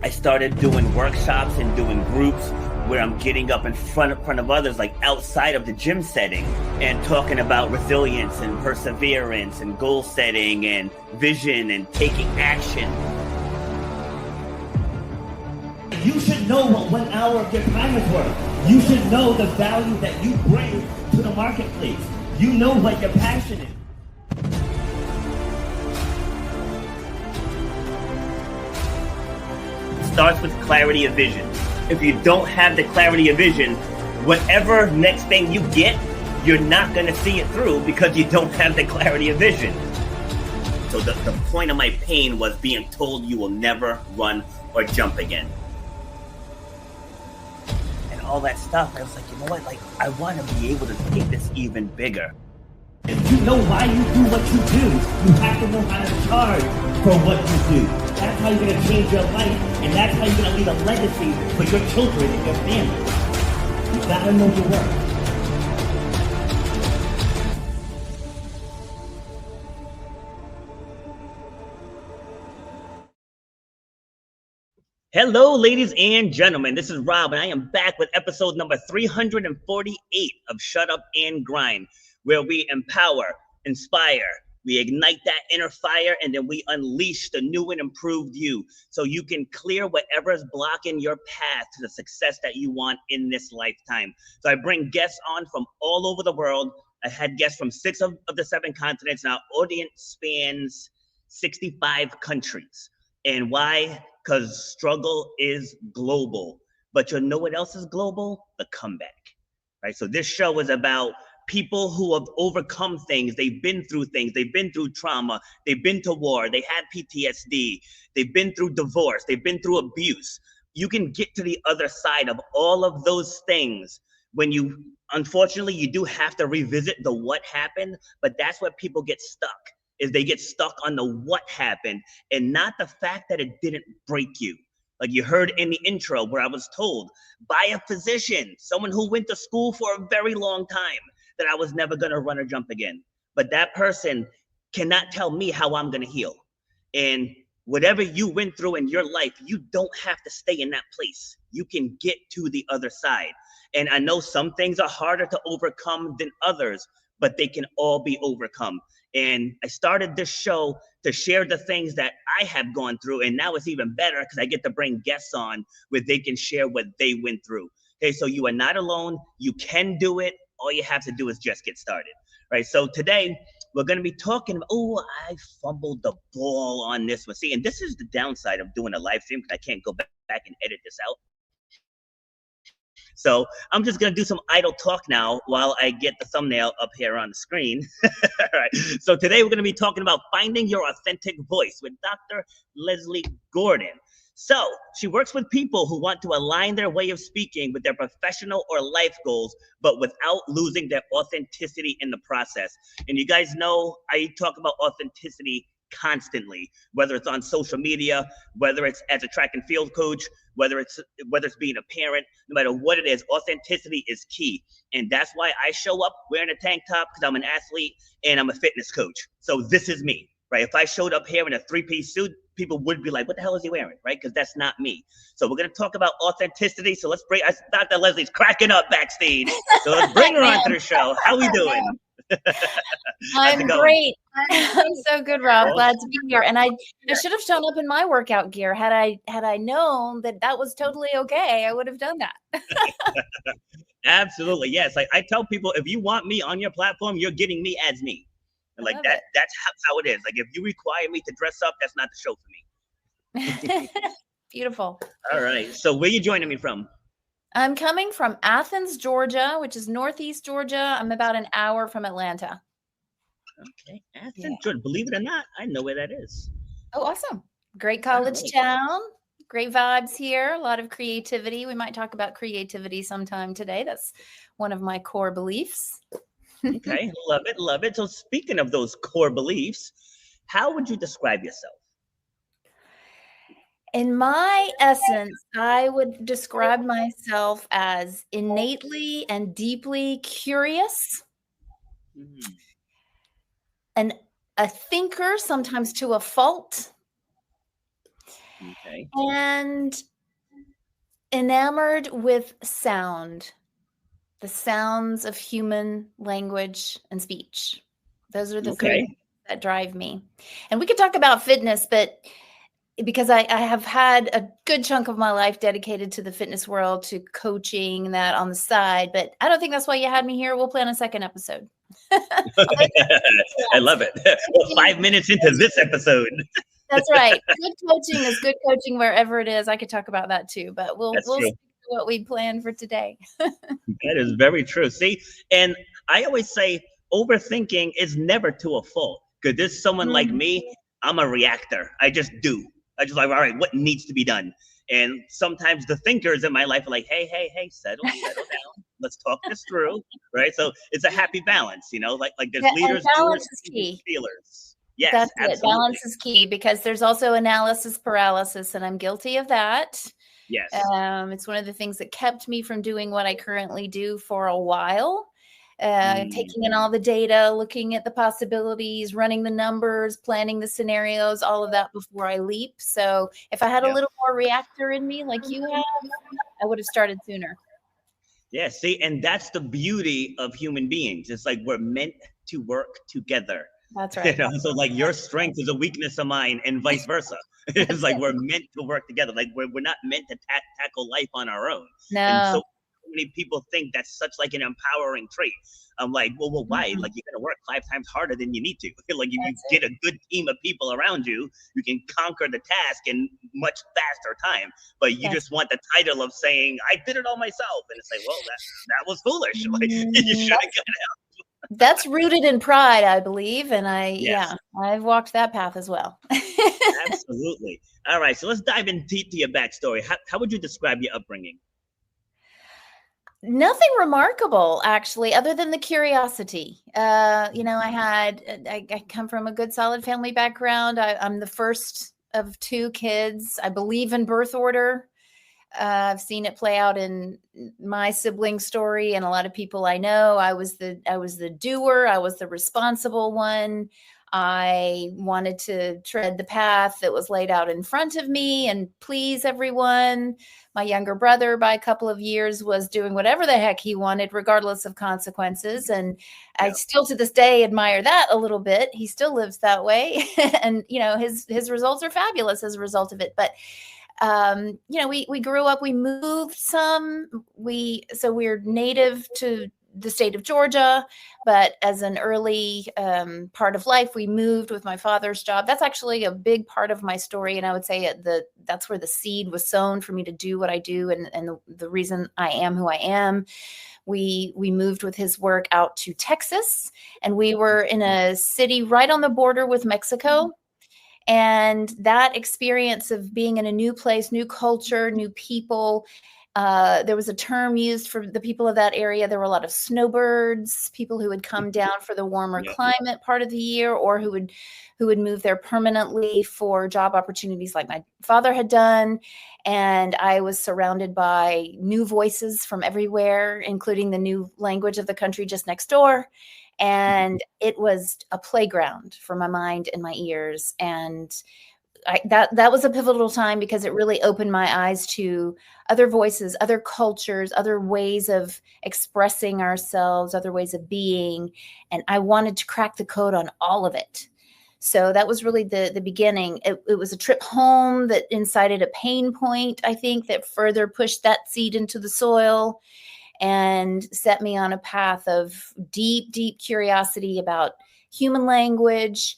I started doing workshops and doing groups where I'm getting up in front of others, like outside of the gym setting, and talking about resilience and perseverance and goal setting and vision and taking action. You should know what 1 hour of your time is worth. You should know the value that you bring to the marketplace. You know what your passion is. Starts with clarity of vision. If you don't have the clarity of vision, whatever next thing you get, you're not going to see it through because you don't have the clarity of vision. So the point of my pain was being told you will never run or jump again. And all that stuff, I was like, you know what? Like, I want to be able to take this even bigger. If you know why you do what you do, you have to know how to charge for what you do. That's how you're going to change your life, and that's how you're going to leave a legacy for your children and your family. You got to know your worth. Hello, ladies and gentlemen. This is Rob, and I am back with episode number 348 of Shut Up and Grind, where we empower, inspire, we ignite that inner fire, and then we unleash the new and improved you so you can clear whatever is blocking your path to the success that you want in this lifetime. So I bring guests on from all over the world. I had guests from 6 of the 7 continents. Now, audience spans 65 countries. And why? Because struggle is global. But you know what else is global? The comeback, right? So this show is about people who have overcome things. They've been through things. They've been through trauma. They've been to war. They had PTSD. They've been through divorce. They've been through abuse. You can get to the other side of all of those things when you, unfortunately, you do have to revisit the what happened, but that's where people get stuck, is they get stuck on the what happened and not the fact that it didn't break you. Like you heard in the intro where I was told by a physician, someone who went to school for a very long time, that I was never going to run or jump again. But that person cannot tell me how I'm going to heal. And whatever you went through in your life, you don't have to stay in that place. You can get to the other side. And I know some things are harder to overcome than others, but they can all be overcome. And I started this show to share the things that I have gone through. And now it's even better because I get to bring guests on where they can share what they went through. Okay, so you are not alone. You can do it. All you have to do is just get started, right? So today we're going to be talking about, I fumbled the ball on this one. See, and this is the downside of doing a live stream because I can't go back and edit this out. So I'm just going to do some idle talk now while I get the thumbnail up here on the screen. All right. So today we're going to be talking about finding your authentic voice with Dr. Leslie Gordon. So she works with people who want to align their way of speaking with their professional or life goals, but without losing their authenticity in the process. And you guys know I talk about authenticity constantly, whether it's on social media, whether it's as a track and field coach, whether it's being a parent, no matter what it is, authenticity is key. And that's why I show up wearing a tank top, because I'm an athlete and I'm a fitness coach. So this is me, right? If I showed up here in a 3-piece suit, people would be like, what the hell is he wearing, right? Because that's not me. So we're going to talk about authenticity. So let's bring, Dr. Leslie's cracking up backstage. So let's bring her onto the show. How we doing? I'm great. I'm so good, Rob. Glad to be here. And I should have shown up in my workout gear. Had I known that was totally okay, I would have done that. Absolutely. Yes. Like I tell people, if you want me on your platform, you're getting me as me. And like that's how it is. Like if you require me to dress up, that's not the show for me. Beautiful. All right. So where are you joining me from? I'm coming from Athens, Georgia, which is northeast Georgia. I'm about an hour from Atlanta. Okay. Athens, Georgia. Believe it or not, I know where that is. Oh, awesome. Great college town. Great vibes here. A lot of creativity. We might talk about creativity sometime today. That's one of my core beliefs. Okay. Love it. Love it. So speaking of those core beliefs, how would you describe yourself? In my essence, I would describe myself as innately and deeply curious, an a thinker, sometimes to a fault. Okay. And enamored with sound, the sounds of human language and speech. Those are the three that drive me. And we could talk about fitness, but because I have had a good chunk of my life dedicated to the fitness world, to coaching that on the side, but I don't think that's why you had me here. We'll plan a second episode. I love it. Well, 5 minutes into this episode. That's right. Good coaching is good coaching wherever it is. I could talk about that too, but we'll stick to what we planned for today. That is very true. See, and I always say overthinking is never to a fault. Because there's someone like me, I'm a reactor. I just do. I just like, all right, what needs to be done? And sometimes the thinkers in my life are like, hey, settle down. Let's talk this through, right? So it's a happy balance, like there's leaders, balance is key. Feelers. Yes, that's absolutely. It. Balance is key, because there's also analysis paralysis, and I'm guilty of that. Yes. It's one of the things that kept me from doing what I currently do for a while. Taking in all the data, looking at the possibilities, running the numbers, planning the scenarios, all of that before I leap. So if I had a little more reactor in me like you have, I would have started sooner. Yeah, see, and that's the beauty of human beings. It's like we're meant to work together. That's right. So like your strength is a weakness of mine, and vice versa. It's like we're meant to work together. Like we're not meant to tackle life on our own. No. And so many people think that's such like an empowering trait. I'm like, well, why? Like you're gonna work 5 times harder than you need to. Like if you get a good team of people around you, you can conquer the task in much faster time. But you just want the title of saying, I did it all myself. And it's like, well, that was foolish. Like you should have got help. That's rooted in pride, I believe. And I've walked that path as well. Absolutely. All right. So let's dive into your backstory. How would you describe your upbringing? Nothing remarkable, actually, other than the curiosity. I come from a good, solid family background. I'm the first of 2 kids. I believe in birth order. I've seen it play out in my sibling story and a lot of people I know. I was the doer. I was the responsible one. I wanted to tread the path that was laid out in front of me and please everyone. My younger brother, by a couple of years, was doing whatever the heck he wanted, regardless of consequences. And I still to this day admire that a little bit. He still lives that way. And, his results are fabulous as a result of it. But we grew up, we moved some, we're native to the state of Georgia, but as an early part of life, we moved with my father's job. That's actually a big part of my story. And I would say that's where the seed was sown for me to do what I do. And the reason I am who I am. We moved with his work out to Texas, and we were in a city right on the border with Mexico. And that experience of being in a new place, new culture, new people, there was a term used for the people of that area. There were a lot of snowbirds, people who would come down for the warmer climate part of the year, or who would move there permanently for job opportunities like my father had done. And I was surrounded by new voices from everywhere, including the new language of the country just next door. And it was a playground for my mind and my ears. And that was a pivotal time, because it really opened my eyes to other voices, other cultures, other ways of expressing ourselves, other ways of being. And I wanted to crack the code on all of it. So that was really the beginning. It was a trip home that incited a pain point, I think, that further pushed that seed into the soil and set me on a path of deep, deep curiosity about human language,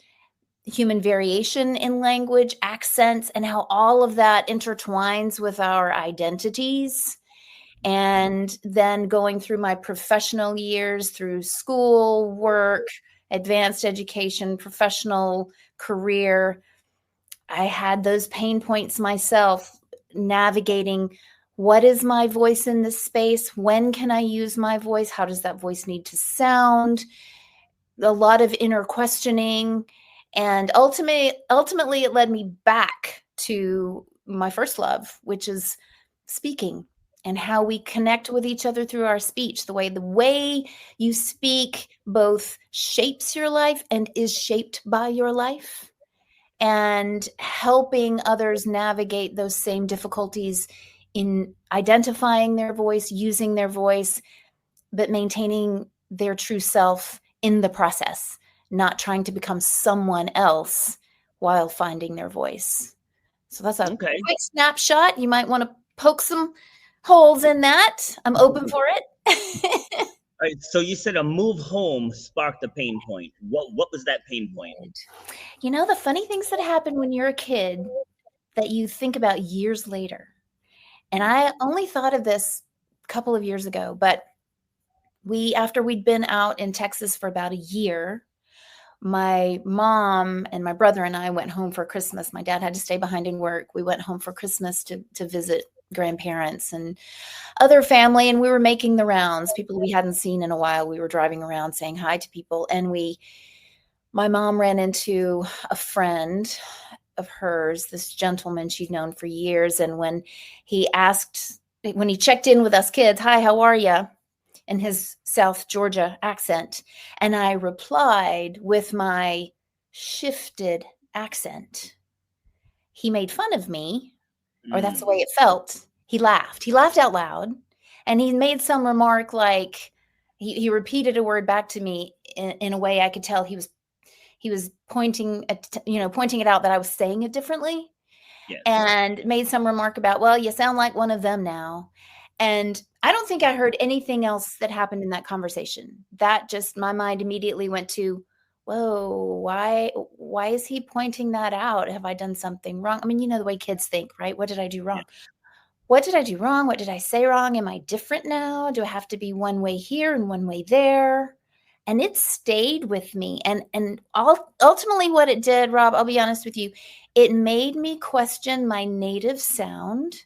human variation in language, accents, and how all of that intertwines with our identities. And then going through my professional years, through school, work, advanced education, professional career, I had those pain points myself, navigating what is my voice in this space? When can I use my voice? How does that voice need to sound? A lot of inner questioning. And ultimately, it led me back to my first love, which is speaking and how we connect with each other through our speech. The way you speak both shapes your life and is shaped by your life, and helping others navigate those same difficulties in identifying their voice, using their voice, but maintaining their true self in the process, not trying to become someone else while finding their voice. So that's a Okay. quick snapshot. You might want to poke some holes in that. I'm open for it. All right. So you said a move home sparked a pain point. What was that pain point? You know, the funny things that happen when you're a kid that you think about years later. And I only thought of this a couple of years ago, but after we'd been out in Texas for about a year, my mom and my brother and I went home for Christmas. My dad had to stay behind and work. We went home for Christmas to visit grandparents and other family, and we were making the rounds, people we hadn't seen in a while. We were driving around saying hi to people, and my mom ran into a friend of hers, this gentleman she'd known for years, and when he checked in with us kids, "Hi, how are you?" in his South Georgia accent. And I replied with my shifted accent. He made fun of me, or that's the way it felt. He laughed. He laughed out loud. And he made some remark like, he repeated a word back to me in a way I could tell he was pointing it out that I was saying it differently. Yes. And made some remark about, "Well, you sound like one of them now." And I don't think I heard anything else that happened in that conversation. That just, my mind immediately went to, whoa, why is he pointing that out? Have I done something wrong? I mean, you know the way kids think, right? What did I do wrong? Yeah. What did I do wrong? What did I say wrong? Am I different now? Do I have to be one way here and one way there? And it stayed with me. And ultimately what it did, Rob, I'll be honest with you, it made me question my native sound.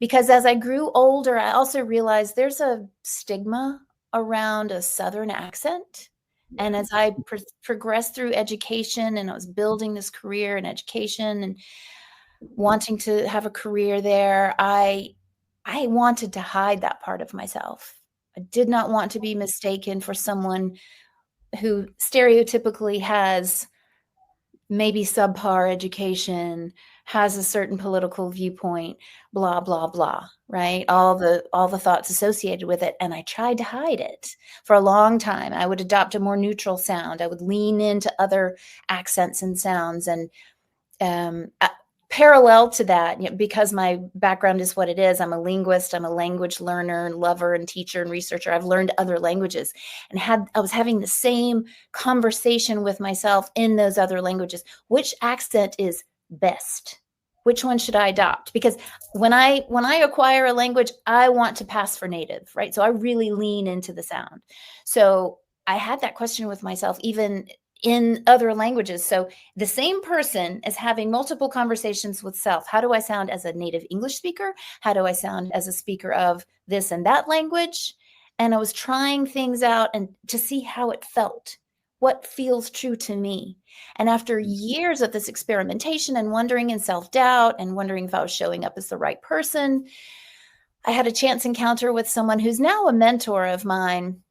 Because as I grew older, I also realized there's a stigma around a Southern accent. And as I progressed through education, and I was building this career in education and wanting to have a career there, I wanted to hide that part of myself. I did not want to be mistaken for someone who stereotypically has maybe subpar education, has a certain political viewpoint, blah, blah, blah, right? All the thoughts associated with it. And I tried to hide it for a long time. I would adopt a more neutral sound. I would lean into other accents and sounds. And parallel to that, because my background is what it is, I'm a linguist, I'm a language learner and lover and teacher and researcher. I've learned other languages, and I was having the same conversation with myself in those other languages. Which accent is best? Which one should I adopt? Because when I acquire a language, I want to pass for native, right? So I really lean into the sound. So I had that question with myself, even in other languages. So the same person is having multiple conversations with self. How do I sound as a native English speaker? How do I sound as a speaker of this and that language? And I was trying things out and to see how it felt, what feels true to me. And after years of this experimentation and wondering and self-doubt and wondering if I was showing up as the right person, I had a chance encounter with someone who's now a mentor of mine,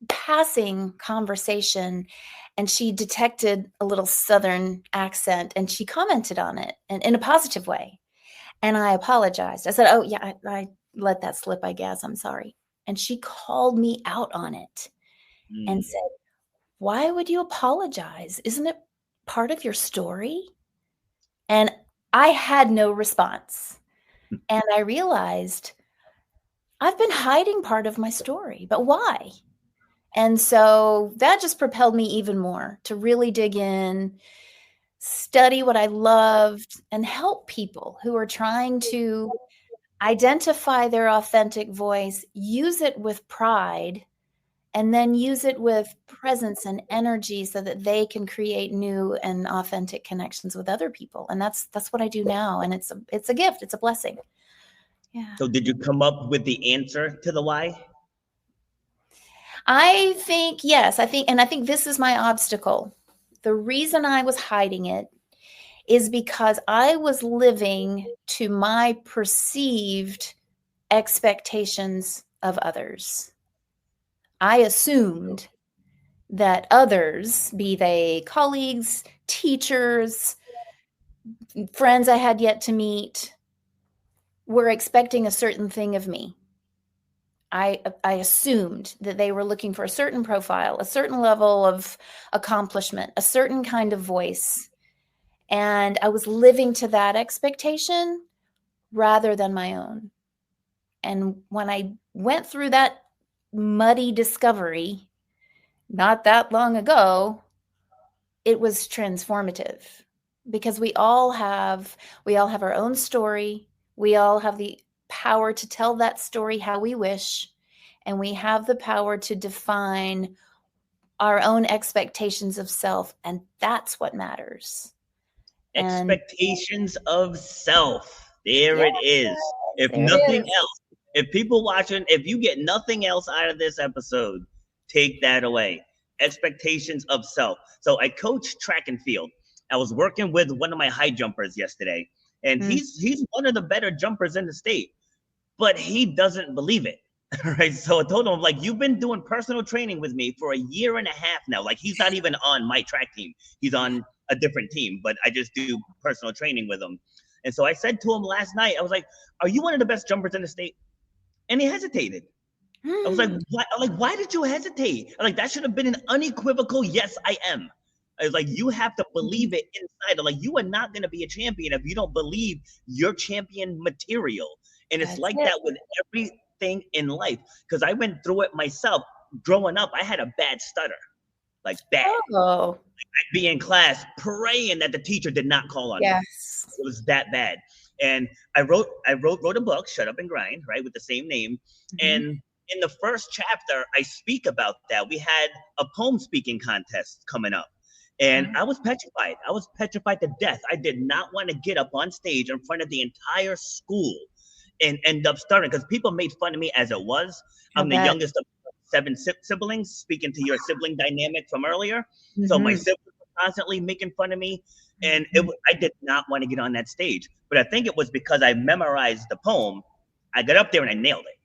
passing conversation, and she detected a little Southern accent, and she commented on it in a positive way. And I apologized. I said, "Oh yeah, I let that slip, I guess. I'm sorry." And she called me out on it and said, "Why would you apologize? Isn't it part of your story?" And I had no response. And I realized I've been hiding part of my story, but why? And so that just propelled me even more to really dig in, study what I loved, and help people who are trying to identify their authentic voice, use it with pride, and then use it with presence and energy so that they can create new and authentic connections with other people. And that's what I do now. And it's a gift. It's a blessing. Yeah. So did you come up with the answer to the why? I think, yes, I think this is my obstacle. The reason I was hiding it is because I was living to my perceived expectations of others. I assumed that others, be they colleagues, teachers, friends I had yet to meet, were expecting a certain thing of me. I assumed that they were looking for a certain profile, a certain level of accomplishment, a certain kind of voice. And I was living to that expectation rather than my own. And when I went through that muddy discovery not that long ago, it was transformative because we all have our own story. We all have the power to tell that story how we wish, and we have the power to define our own expectations of self, and that's what matters. And Expectations of self. There yes, it is. If there it nothing is. else, if people watching, if you get nothing else out of this episode, take that away. Expectations of self. So I coach track and field. I was working with one of my high jumpers yesterday, and Mm. he's one of the better jumpers in the state, but he doesn't believe it. Right. So I told him, like, you've been doing personal training with me for a year and a half now. Like, he's not even on my track team. He's on a different team, but I just do personal training with him. And so I said to him last night, I was like, are you one of the best jumpers in the state? And he hesitated. I was like, why? Like, why did you hesitate? Like, that should have been an unequivocal yes, I am. I was like, you have to believe it inside. Like, you are not going to be a champion if you don't believe you're champion material. And it's That's like it. that with everything in life. Because I went through it myself. Growing up, I had a bad stutter, like bad. Oh, I'd be in class praying that the teacher did not call on me. yes. It was that bad. And I wrote a book, Shut Up and Grind, right, with the same name. Mhm. And in the first chapter, I speak about that. We had a poem speaking contest coming up. And I was petrified. I was petrified to death. I did not want to get up on stage in front of the entire school and end up stuttering because people made fun of me as it was. I'm the youngest of 7 siblings, speaking to your sibling dynamic from earlier. So my siblings were constantly making fun of me. And I did not want to get on that stage. But I think it was because I memorized the poem. I got up there and I nailed it.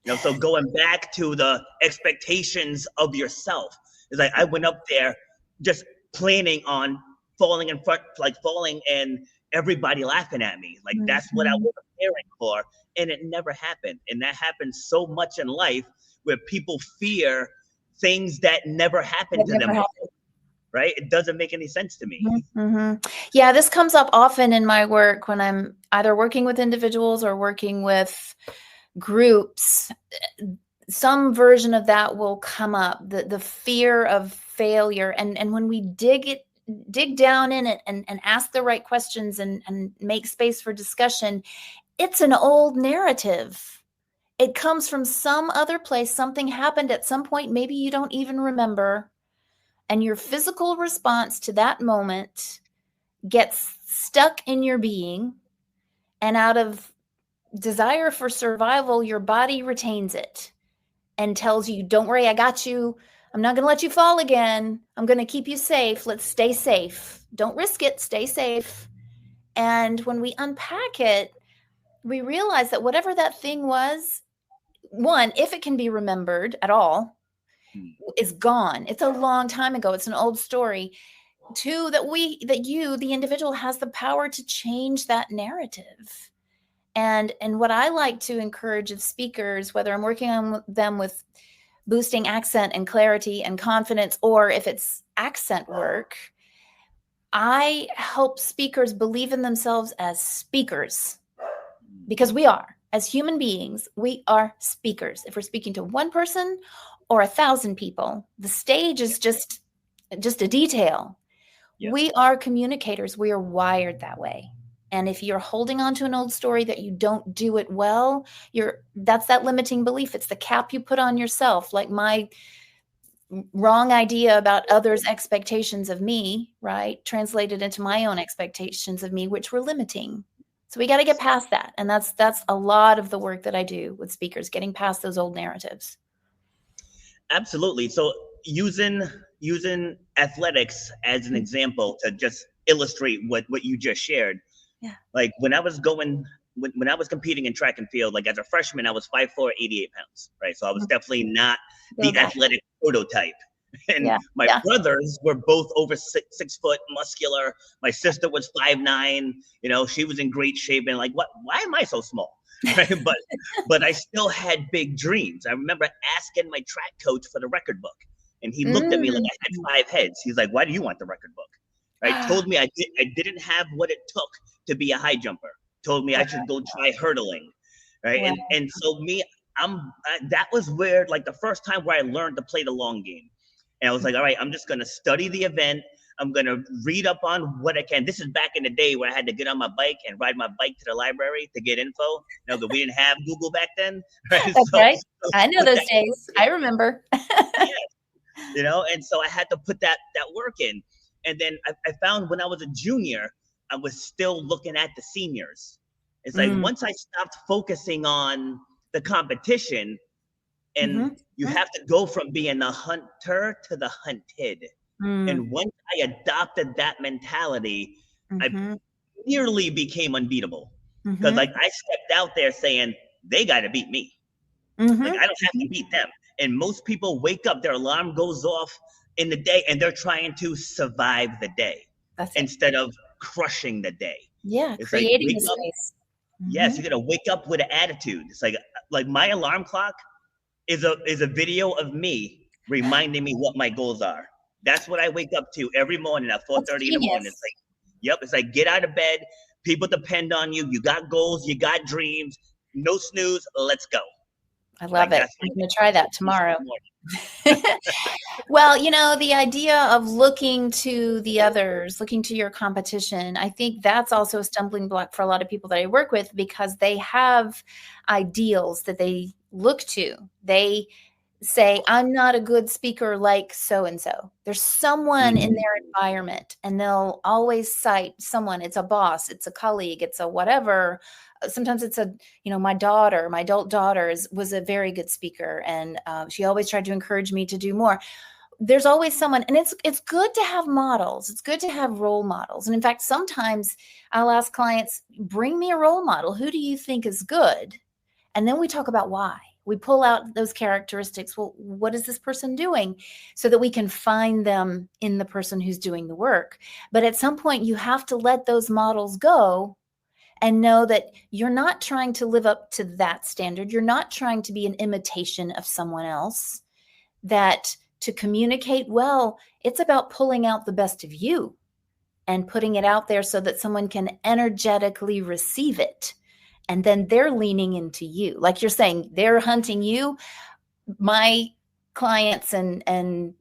You know, so going back to the expectations of yourself, is like I went up there just planning on falling in front, like falling and everybody laughing at me. Like that's what I was preparing for. And it never happened. And that happens so much in life where people fear things that never happened to them. Right? It doesn't make any sense to me. Yeah, this comes up often in my work when I'm either working with individuals or working with groups. Some version of that will come up, the fear of failure. And when we dig down in it and ask the right questions and make space for discussion, it's an old narrative. It comes from some other place. Something happened at some point, maybe you don't even remember. And your physical response to that moment gets stuck in your being. And out of desire for survival, your body retains it and tells you, don't worry, I got you. I'm not going to let you fall again. I'm going to keep you safe. Let's stay safe. Don't risk it. Stay safe. And when we unpack it, we realize that whatever that thing was, one, if it can be remembered at all, is gone. It's a long time ago. It's an old story. Two, that you, the individual, has the power to change that narrative. And what I like to encourage of speakers, whether I'm working on them with boosting accent and clarity and confidence, or if it's accent work, I help speakers believe in themselves as speakers, because we are. As human beings, we are speakers. If we're speaking to one person or 1,000 people, the stage is just a detail. We are communicators. We are wired that way. And if you're holding on to an old story that you don't do it well, that's that limiting belief. It's the cap you put on yourself, like my wrong idea about others' expectations of me, right? Translated into my own expectations of me, which were limiting. So we got to get past that. And that's a lot of the work that I do with speakers, getting past those old narratives. Absolutely. So using athletics as an example to just illustrate what you just shared. Yeah. Like when I was going when I was competing in track and field, like as a freshman, I was 5'4", 88 pounds, right? So I was definitely not the athletic prototype. And my brothers were both over 6 foot, muscular. My sister was 5'9". You know, she was in great shape, and like, why am I so small? Right? But I still had big dreams. I remember asking my track coach for the record book, and he looked at me like I had 5 heads. He's like, "Why do you want the record book?" Right? Told me I didn't have what it took to be a high jumper. Told me I should go try hurdling, right? Wow. And so that was where, like, the first time where I learned to play the long game. And I was like, all right, I'm just gonna study the event. I'm gonna read up on what I can. This is back in the day where I had to get on my bike and ride my bike to the library to get info. You know, but we didn't have Google back then. Right? That's right. I know those days. I remember. Yeah. You know, and so I had to put that work in. And then I found when I was a junior, I was still looking at the seniors. It's like once I stopped focusing on the competition, and you have to go from being the hunter to the hunted. And once I adopted that mentality, I nearly became unbeatable. Because like I stepped out there saying, they got to beat me. Like I don't have to beat them. And most people wake up, their alarm goes off in the day, and they're trying to survive the day instead of crushing the day. Yeah, it's creating a space. Yes, you got to wake up with an attitude. It's like my alarm clock is a video of me reminding me what my goals are. That's what I wake up to every morning at 4:30 in the morning. It's like, it's like, get out of bed. People depend on you. You got goals. You got dreams. No snooze. Let's go. I love it. I'm going to try that tomorrow. Well, you know, the idea of looking to the others, looking to your competition, I think that's also a stumbling block for a lot of people that I work with, because they have ideals that they look to. They say, I'm not a good speaker like so-and-so. There's someone in their environment, and they'll always cite someone. It's a boss, it's a colleague, it's a whatever. Sometimes it's my daughter, my adult daughter was a very good speaker, and she always tried to encourage me to do more. There's always someone, and it's good to have models. It's good to have role models. And in fact, sometimes I'll ask clients, bring me a role model. Who do you think is good? And then we talk about why. We pull out those characteristics. Well, what is this person doing? So that we can find them in the person who's doing the work. But at some point, you have to let those models go and know that you're not trying to live up to that standard. You're not trying to be an imitation of someone else. That to communicate well, it's about pulling out the best of you and putting it out there so that someone can energetically receive it. And then they're leaning into you. Like you're saying, they're hunting you. My clients and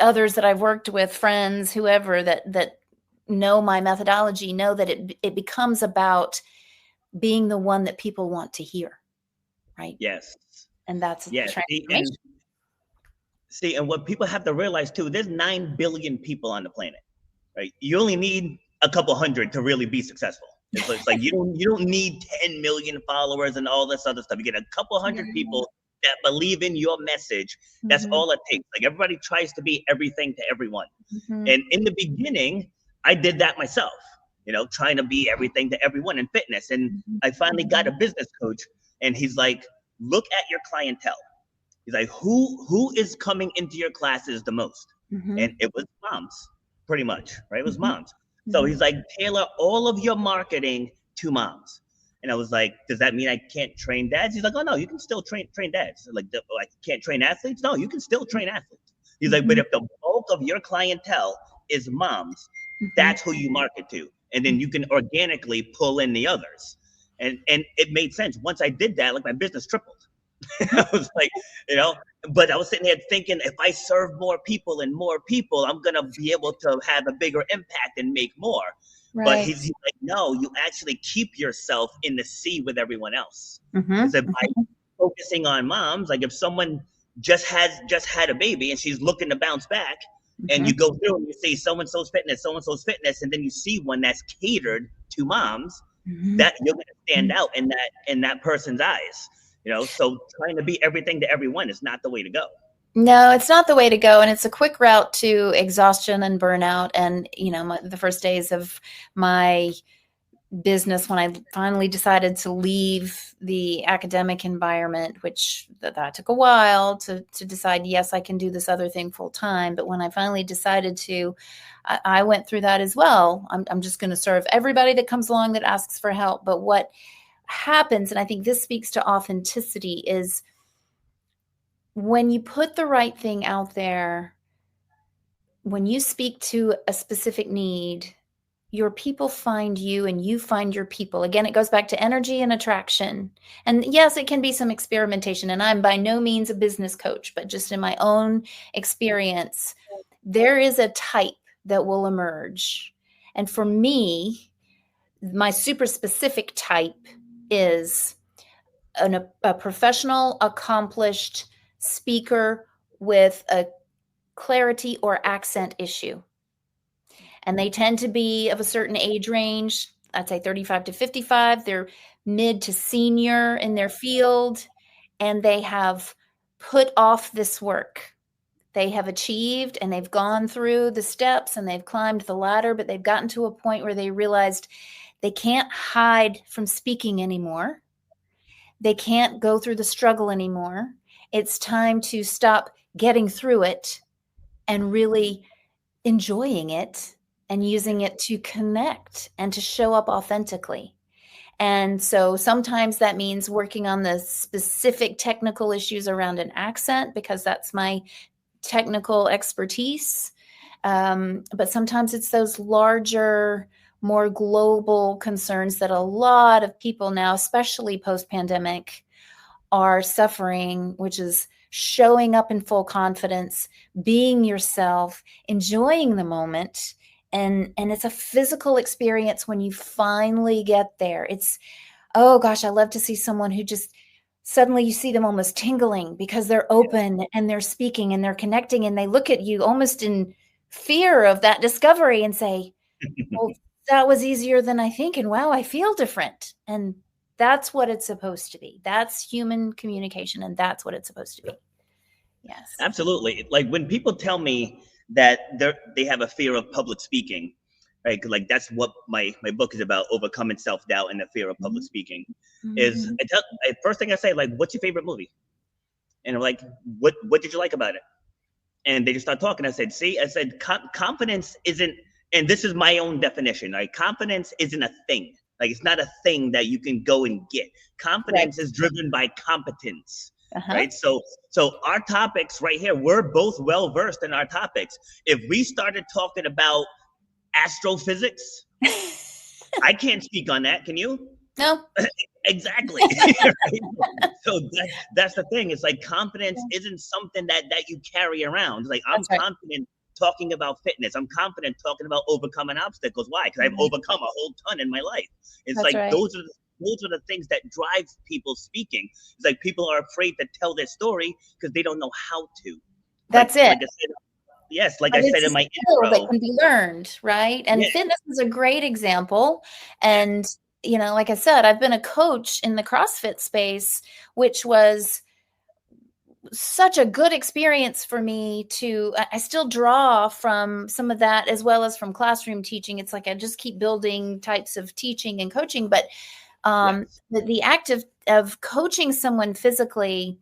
others that I've worked with, friends, whoever that know my methodology, know that it becomes about being the one that people want to hear, right? Yes. And that's transformation. And what people have to realize too, there's 9 billion people on the planet, right? You only need a couple hundred to really be successful. It's like you don't need 10 million followers and all this other stuff. You get a couple hundred people that believe in your message. That's all it takes. Like everybody tries to be everything to everyone. And in the beginning, I did that myself, trying to be everything to everyone in fitness. And I finally got a business coach, and he's like, look at your clientele. He's like, who is coming into your classes the most? And it was moms, pretty much, right? It was moms. So he's like, tailor all of your marketing to moms. And I was like, does that mean I can't train dads? He's like, oh no, you can still train dads. Like, I can't train athletes? No, you can still train athletes. He's like, but if the bulk of your clientele is moms, that's who you market to. And then you can organically pull in the others. And it made sense. Once I did that, like my business tripled. I was like, but I was sitting there thinking, if I serve more people, I'm going to be able to have a bigger impact and make more. Right. But he's like, no, you actually keep yourself in the sea with everyone else. Because by focusing on moms, like if someone just had a baby and she's looking to bounce back, and you go through and you see so-and-so's fitness, and then you see one that's catered to moms, that you're going to stand out in that person's eyes. So trying to be everything to everyone is not the way to go. No, it's not the way to go. And it's a quick route to exhaustion and burnout. And, the first days of my business when I finally decided to leave the academic environment, which that took a while to decide, yes, I can do this other thing full time. But when I finally decided to, I went through that as well. I'm just going to serve everybody that comes along that asks for help. But what happens, and I think this speaks to authenticity, is when you put the right thing out there, when you speak to a specific need, your people find you and you find your people. Again, it goes back to energy and attraction. And yes, it can be some experimentation. And I'm by no means a business coach, but just in my own experience, there is a type that will emerge. And for me, my super specific type is a professional, accomplished speaker with a clarity or accent issue. And they tend to be of a certain age range. I'd say 35 to 55. They're mid to senior in their field, and they have put off this work. They have achieved and they've gone through the steps and they've climbed the ladder, but they've gotten to a point where they realized they can't hide from speaking anymore. They can't go through the struggle anymore. It's time to stop getting through it and really enjoying it and using it to connect and to show up authentically. And so sometimes that means working on the specific technical issues around an accent, because that's my technical expertise. But sometimes it's those larger, more global concerns that a lot of people now, especially post-pandemic, are suffering, which is showing up in full confidence, being yourself, enjoying the moment. And it's a physical experience when you finally get there. It's, oh gosh, I love to see someone who just suddenly you see them almost tingling because they're open and they're speaking and they're connecting, and they look at you almost in fear of that discovery and say, well, that was easier than I think. And wow, I feel different. And that's what it's supposed to be. That's human communication, and that's what it's supposed to be. Yes. Absolutely. Like when people tell me that they have a fear of public speaking, right? Like that's what my book is about: overcoming self-doubt and the fear of public speaking. Is first thing I say, like, what's your favorite movie? And I'm like, what did you like about it? And they just start talking. I said, see, I said, confidence isn't, and this is my own definition, right? Confidence isn't a thing. Like, it's not a thing that you can go and get. Confidence is driven by competence, right? So our topics right here, we're both well versed in our topics. If we started talking about astrophysics, I can't speak on that. Can you? No. Exactly. So that's the thing. It's like confidence isn't something that you carry around. It's like I'm confident talking about fitness. I'm confident talking about overcoming obstacles. Why? Because I've overcome a whole ton in my life. It's like those are the things that drive people speaking. It's like people are afraid to tell their story because they don't know how to. That's it. Like I said, yes, like I said in my intro, that can be learned, right? And fitness is a great example. And you know, like I said, I've been a coach in the CrossFit space, which was such a good experience for me I still draw from some of that as well as from classroom teaching. It's like I just keep building types of teaching and coaching, but the act of coaching someone physically,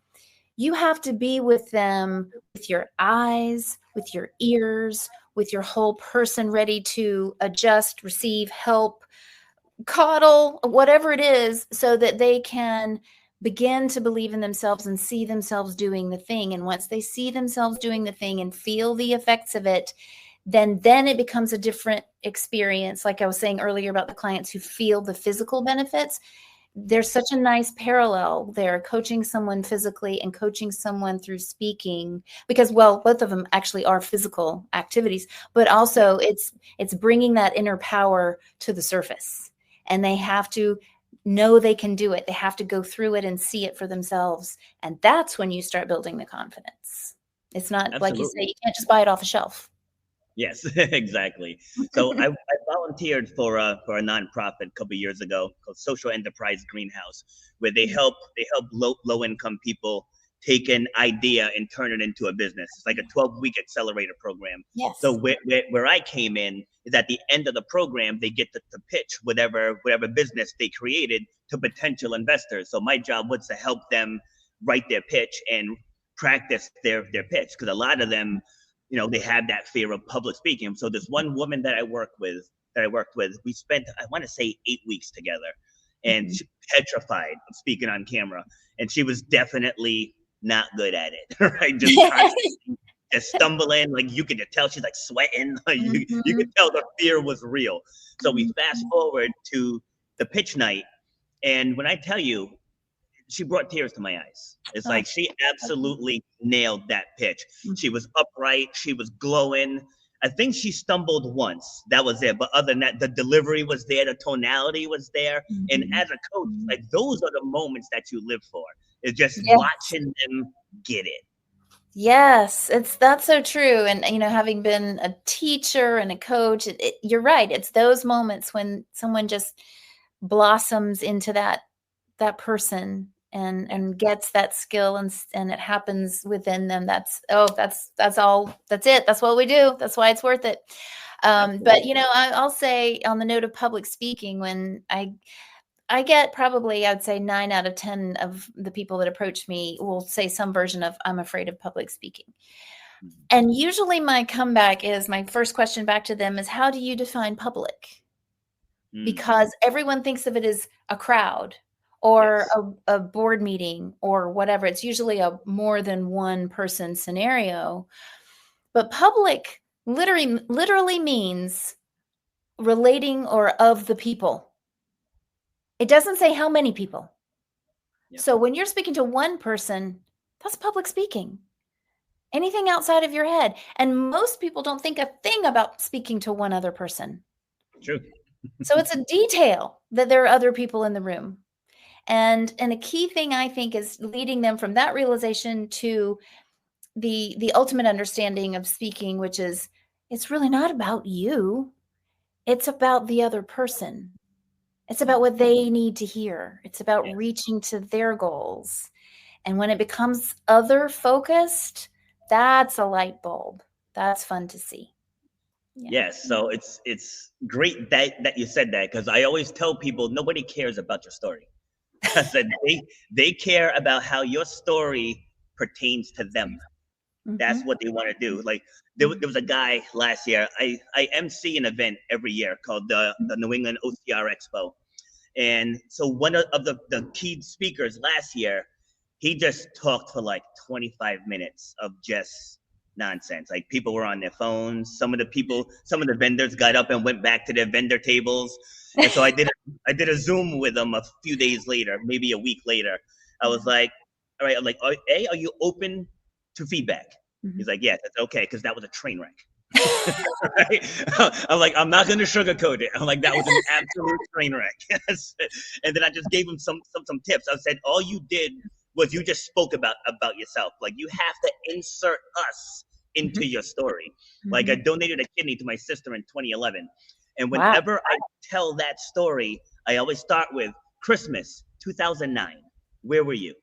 you have to be with them with your eyes, with your ears, with your whole person, ready to adjust, receive, help, coddle, whatever it is, so that they can begin to believe in themselves and see themselves doing the thing. And once they see themselves doing the thing and feel the effects of it, then it becomes a different experience. Like I was saying earlier about the clients who feel the physical benefits, there's such a nice parallel there, coaching someone physically and coaching someone through speaking, because, well, both of them actually are physical activities, but also it's bringing that inner power to the surface, and they have to know they can do it. They have to go through it and see it for themselves. And that's when you start building the confidence. It's not like you say, you can't just buy it off a shelf. Yes, exactly. So I volunteered for a nonprofit a couple of years ago called Social Enterprise Greenhouse, where they help low income people take an idea and turn it into a business. It's like a 12-week accelerator program. Yes. So where I came in is at the end of the program, they get to pitch whatever business they created to potential investors. So my job was to help them write their pitch and practice their pitch, because a lot of them, they have that fear of public speaking. So this one woman that I worked with, we spent, I want to say, 8 weeks together, and she petrified of speaking on camera, and she was definitely not good at it, right? Just constantly just stumbling, like you could tell she's like sweating. Like you could tell the fear was real. So we fast forward to the pitch night, and when I tell you, she brought tears to my eyes. It's like she absolutely nailed that pitch. She was upright. She was glowing. I think she stumbled once. That was it. But other than that, the delivery was there. The tonality was there. And as a coach, like, those are the moments that you live for. It's just watching them get it. Yes, that's so true. And, having been a teacher and a coach, you're right. It's those moments when someone just blossoms into that person and gets that skill, and it happens within them. That's all. That's it. That's what we do. That's why it's worth it. But, I'll say, on the note of public speaking, when I get probably, I'd say 9 out of 10 of the people that approach me will say some version of, I'm afraid of public speaking. And usually my first question back to them is, how do you define public? Because everyone thinks of it as a crowd or a board meeting or whatever. It's usually a more than one person scenario. But public literally means relating or of the people. It doesn't say how many people. Yep. So when you're speaking to one person, that's public speaking. Anything outside of your head. And most people don't think a thing about speaking to one other person. True. So it's a detail that there are other people in the room. And a key thing, I think, is leading them from that realization to the ultimate understanding of speaking, which is, it's really not about you. It's about the other person. It's about what they need to hear. It's about reaching to their goals. And when it becomes other focused, that's a light bulb. That's fun to see. Yes. So it's great that you said that, because I always tell people, nobody cares about your story. I said they care about how your story pertains to them. That's what they want to do. Like, there was a guy last year. I MC an event every year called the New England OCR Expo. And so one of the key speakers last year, he just talked for like 25 minutes of just nonsense. Like, people were on their phones. Some of the vendors got up and went back to their vendor tables. And so I did a Zoom with him a few days later, maybe a week later. I was like, all right, I'm like, are you open to feedback? He's like, yeah, that's okay, because that was a train wreck. Right? I'm like, I'm not going to sugarcoat it. I'm like, that was an absolute train wreck. And then I just gave him some tips. I said, all you did was you just spoke about yourself. Like, you have to insert us into your story. Like, I donated a kidney to my sister in 2011. And whenever I tell that story, I always start with Christmas 2009. Where were you?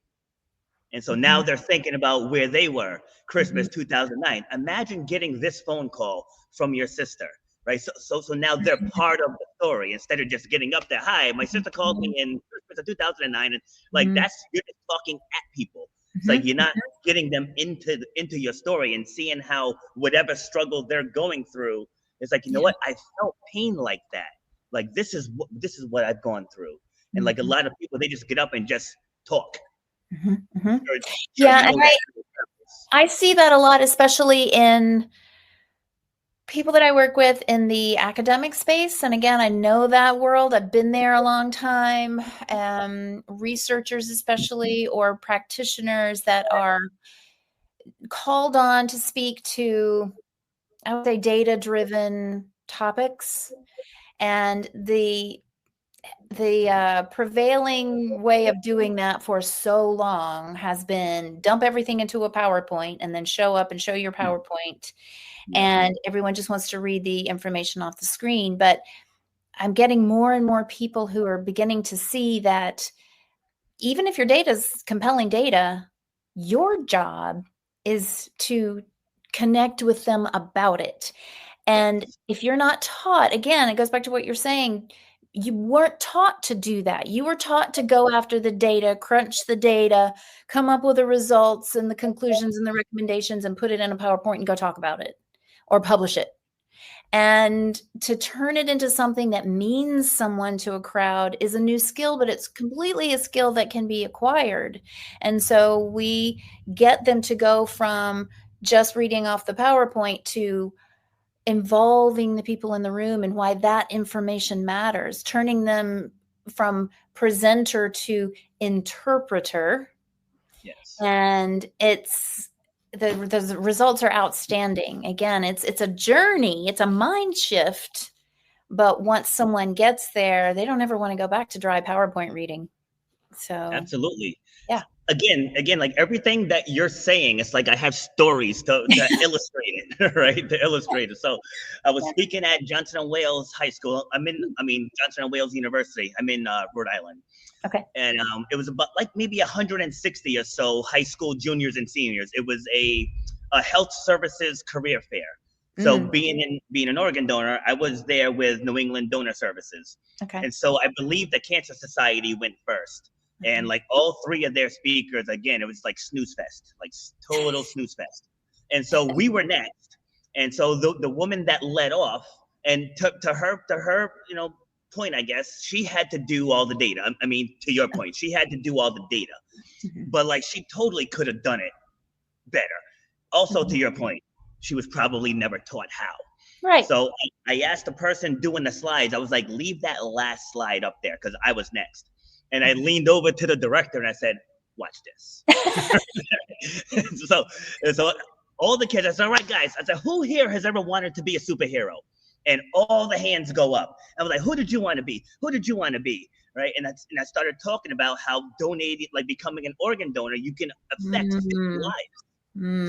And so now they're thinking about where they were Christmas 2009. Imagine getting this phone call from your sister, right? So now they're part of the story, instead of just getting up there. Hi, my sister called me in Christmas of 2009. And like, you're just talking at people. It's like, you're not getting them into your story and seeing how whatever struggle they're going through. It's like, you know what? I felt pain like that. Like, this is what I've gone through. And like, a lot of people, they just get up and just talk. Yeah, and I see that a lot, especially in people that I work with in the academic space. And again, I know that world. I've been there a long time. Researchers, especially, or practitioners that are called on to speak to, I would say, data-driven topics. And the prevailing way of doing that for so long has been dump everything into a PowerPoint and then show up and show your PowerPoint. And everyone just wants to read the information off the screen. But I'm getting more and more people who are beginning to see that even if your data is compelling data, Your job is to connect with them about it. And Yes. if you're not taught, again, it goes back to what you're saying, you weren't taught to do that. You were taught to go after the data, crunch the data, come up with the results and the conclusions and the recommendations and put it in a PowerPoint and go talk about it or publish it. And to turn it into something that means someone to a crowd is a new skill, but it's completely a skill that can be acquired. And so we get them to go from just reading off the PowerPoint to involving the people in the room and why that information matters, turning them from presenter to interpreter. Yes. And the results are outstanding. Again, it's a journey, it's a mind shift, but once someone gets there, they don't ever want to go back to dry PowerPoint reading. So Absolutely. yeah. Again, like everything that you're saying, it's like I have stories to illustrate it, right? To illustrate it. So I was Yeah. speaking at Johnson and Wales High School. Johnson and Wales University. I'm in Rhode Island. Okay. And it was about like maybe 160 or so high school juniors and seniors. It was a health services career fair. So Mm-hmm. being an organ donor, I was there with New England Donor Services. Okay. And so I believe the Cancer Society went first. And like all three of their speakers, again, it was like snooze fest, like total snooze fest. And so we were next. And so the woman that led off, and to her, point, I guess, she had to do all the data. I mean, to your point, she had to do all the data, Mm-hmm. but like she totally could have done it better. Also, Mm-hmm. to your point, she was probably never taught how. Right. So I asked the person doing the slides, I was like, leave that last slide up there because I was next. And I leaned over to the director and I said, watch this. so all the kids, I said, all right, guys. I said, who here has ever wanted to be a superhero? And all the hands go up. I was like, who did you want to be? Who did you want to be? Right. And I started talking about how donating, like becoming an organ donor, you can affect 50 lives.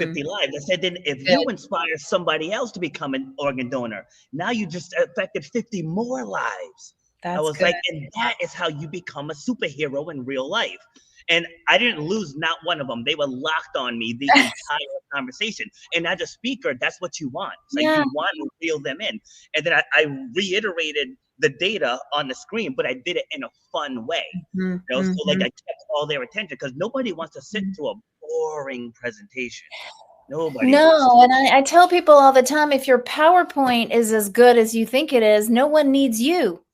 50 lives. I said, then if you inspire somebody else to become an organ donor, now you just affected 50 more lives. That's I was good. like, and that is how you become a superhero in real life. And I didn't lose not one of them. They were locked on me the entire conversation. And as a speaker, that's what you want. It's like you want to reel them in. And then I reiterated the data on the screen, but I did it in a fun way. Mm-hmm. So like I kept all their attention because nobody wants to sit through a boring presentation. Nobody wants No, to. and I tell people all the time, if your PowerPoint is as good as you think it is, no one needs you.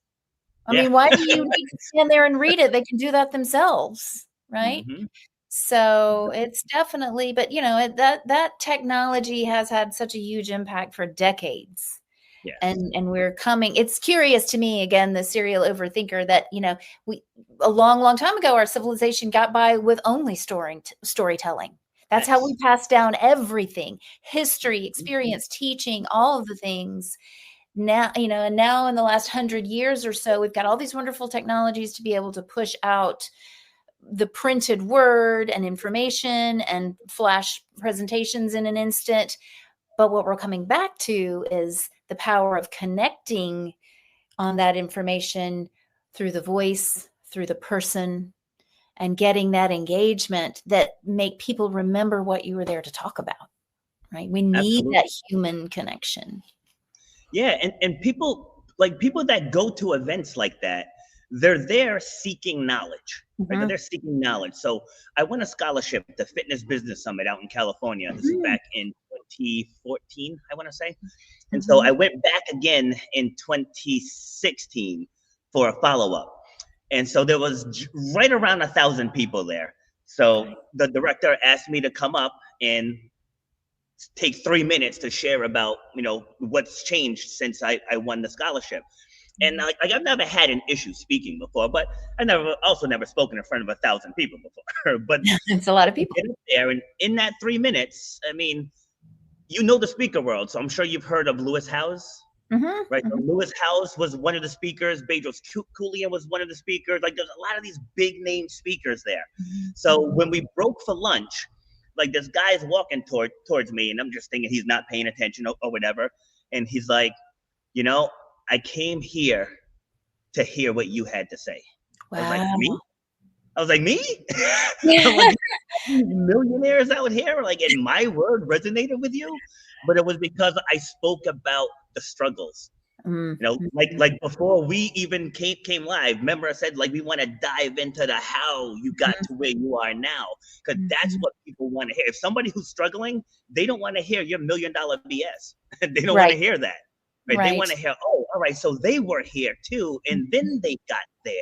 I mean, why do you need to stand there and read it? They can do that themselves, right? Mm-hmm. So it's definitely, but that technology has had such a huge impact for decades. Yes. And we're coming. It's curious to me, again, the serial overthinker, that we a long time ago our civilization got by with only storytelling. That's how we passed down everything: history, experience, teaching, all of the things. Now, and now in the last 100 years or so, we've got all these wonderful technologies to be able to push out the printed word and information and flash presentations in an instant. But what we're coming back to is the power of connecting on that information through the voice, through the person, and getting that engagement that make people remember what you were there to talk about, right? We need that human connection. Yeah, and people that go to events like that, they're there seeking knowledge. Right? They're there seeking knowledge. So I won a scholarship at the Fitness Business Summit out in California. This is back in 2014, I want to say. And so I went back again in 2016 for a follow-up. And so there was right around 1,000 people there. So the director asked me to come up and take 3 minutes to share about, what's changed since I won the scholarship. And I've never had an issue speaking before, but I also never spoken in front of 1,000 people before. But it's a lot of people there. And in that 3 minutes, I mean, the speaker world. So I'm sure you've heard of Lewis Howes. Right. So Lewis Howes was one of the speakers. Bedros Keuilian was one of the speakers. Like there's a lot of these big name speakers there. So when we broke for lunch, like this guy's walking towards me, and I'm just thinking he's not paying attention or whatever. And he's like, I came here to hear what you had to say. Wow. I was like, me? I was like, me? I'm like, millionaires out here, like, and my word resonated with you. But it was because I spoke about the struggles. Like before we even came live, remember I said like we want to dive into the how you got to where you are now, because that's what people want to hear. If somebody who's struggling, they don't want to hear your $1,000,000 BS. They don't want to hear that. Right? They want to hear, oh, all right, so they were here too, and then they got there.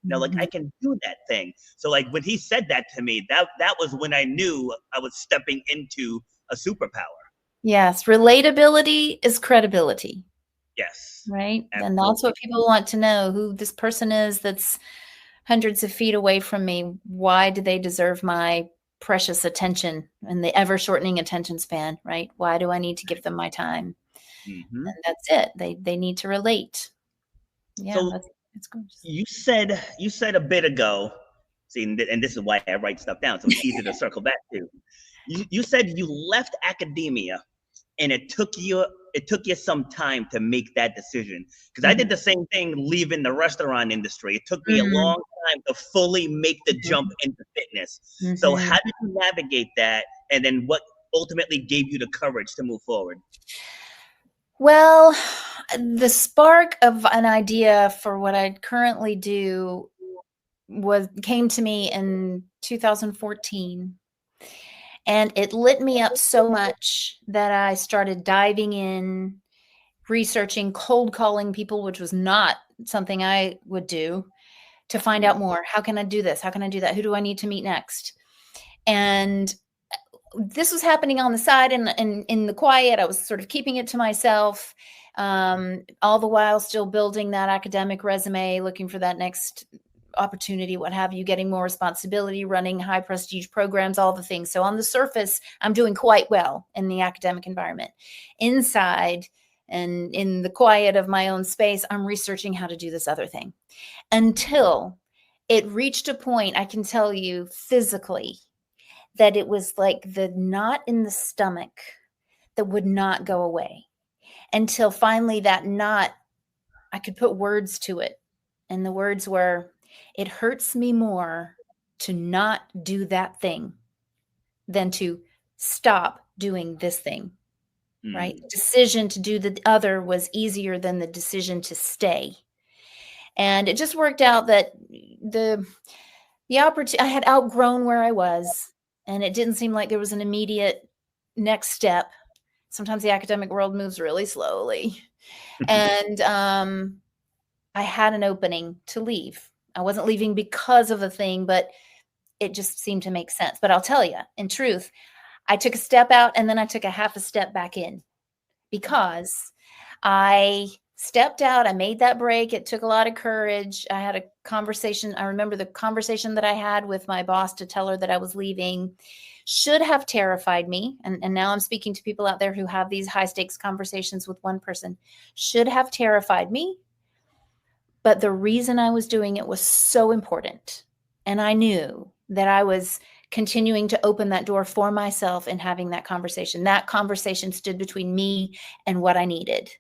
Like I can do that thing. So like when he said that to me, that was when I knew I was stepping into a superpower. Yes, relatability is credibility. Yes. Right. Absolutely. And that's what people want to know, who this person is that's hundreds of feet away from me. Why do they deserve my precious attention and the ever shortening attention span? Right. Why do I need to give them my time? And that's it. They need to relate. Yeah. So that's gorgeous. You said a bit ago, see, and this is why I write stuff down, so it's easy to circle back to. You said you left academia and it took you some time to make that decision, because I did the same thing leaving the restaurant industry. It took me a long time to fully make the jump into fitness. So how did you navigate that, and then what ultimately gave you the courage to move forward? Well, the spark of an idea for what I currently do came to me in 2014. And it lit me up so much that I started diving in, researching, cold calling people, which was not something I would do, to find out more. How can I do this? How can I do that? Who do I need to meet next? And this was happening on the side and in the quiet. I was sort of keeping it to myself, all the while still building that academic resume, looking for that next opportunity, what have you, getting more responsibility, running high prestige programs, all the things. So on the surface, I'm doing quite well in the academic environment. Inside and in the quiet of my own space, I'm researching how to do this other thing, until it reached a point, I can tell you physically, that it was like the knot in the stomach that would not go away, until finally that knot, I could put words to it. And the words were, it hurts me more to not do that thing than to stop doing this thing, right? The decision to do the other was easier than the decision to stay. And it just worked out that the opportunity, I had outgrown where I was, and it didn't seem like there was an immediate next step. Sometimes the academic world moves really slowly. And I had an opening to leave. I wasn't leaving because of the thing, but it just seemed to make sense. But I'll tell you, in truth, I took a step out and then I took a half a step back in, because I stepped out. I made that break. It took a lot of courage. I had a conversation. I remember the conversation that I had with my boss to tell her that I was leaving should have terrified me. And now I'm speaking to people out there who have these high stakes conversations with one person. Should have terrified me. But the reason I was doing it was so important. And I knew that I was continuing to open that door for myself and having that conversation. That conversation stood between me and what I needed.